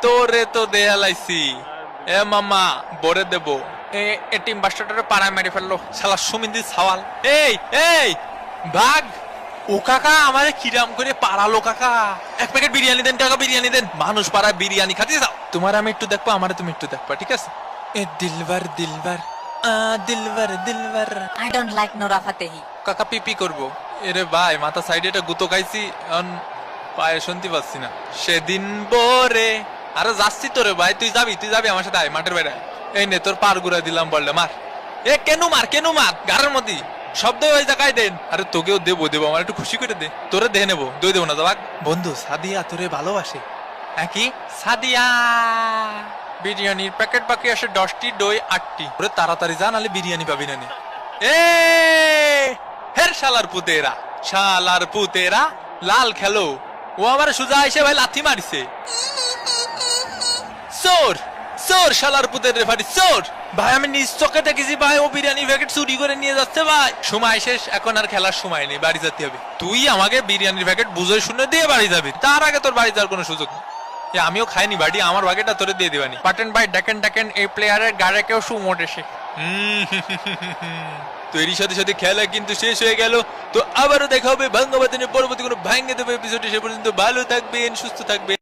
তোরে তো দেয়া লাইছি। এ মামা বরে দেব। এ টিম বাস্টারটারে পাড়ায় মেরে ফেললো শালা সুমিন্দি সাওয়াল। এই এই ভাগ। ও কাকা আমারে কিরাম করে পাড়ালো কাকা। এক প্যাকেট বিরিয়ানি দেন কাকা, বিরিয়ানি দেন। মানুষ পাড়ায় বিরিয়ানি খাতে যাও। তোমার আমি একটু দেখবো, আমারে তুমি একটু দেখবা, ঠিক আছে? এ দিলবার দিলবার দিলবার দিলবার। I don't like Nora Fatehi. কাকা পিপি করবো। এরে ভাই মাথা সাইডে একটা গুতো খাইছি, এখন পায়ে শুনতে পাচ্ছি না। সেদিন বরে আরে যাচ্ছি তোরে ভাই, তুই যাবি আমার সাথে আয় মাঠের বাইরে। এই নে তোর পার গুড়া দিলাম, বললে মার। এ কেন মার গাড়ের মধ্যে শব্দ ওই জায়গায় দেন। আরে তোকেও দেবো আমার একটু খুশি করে দে। তোরে দে নেবো, দই দেবো না তো ভাগ। বন্ধু সাদিয়া তোরে ভালোবাসে। কি সাদিয়া? বিরিয়ানির প্যাকেট বাকি আসে 10টি, দই 8টি। ওরে তাড়াতাড়ি যা, নাহলে বিরিয়ানি পাবি না। এ হের শালার পুতেরা লাল খেলো। ও আমার সুজা এসে ভাই লাথি মারিছে। চোর চোর শালার পুতের রেফারি চোর। ভাই আমি নিজ চোখে দেখেছি ভাই, ও বিরিয়ানি প্যাকেট চুরি করে নিয়ে যাচ্ছে ভাই। সময় শেষ, এখন আর খেলার সময় নেই, বাড়ি যেতে হবে। তুই আমাকে বিরিয়ানির প্যাকেট বুঝে শুনে দিয়ে বাড়ি যাবি, তার আগে তোর বাড়ি যাওয়ার কোনো সুযোগ নেই। আমিও খাইনি বাড়ি, আমার বাগেটা তোরে দিয়ে দিবানি। পাটেন ভাই ডাকেন এই প্লেয়ারের গাড়ে কেউ সুমোট এসে। তৈরি সাথে সাথে খেলা কিন্তু শেষ হয়ে গেল। তো আবারও দেখা হবে ভাঙ্গাবাদিনের পরবর্তী কোনো ভাঙ্গে দেবে এপিসোডে। সে পর্যন্ত ভালো থাকবেন, সুস্থ থাকবেন।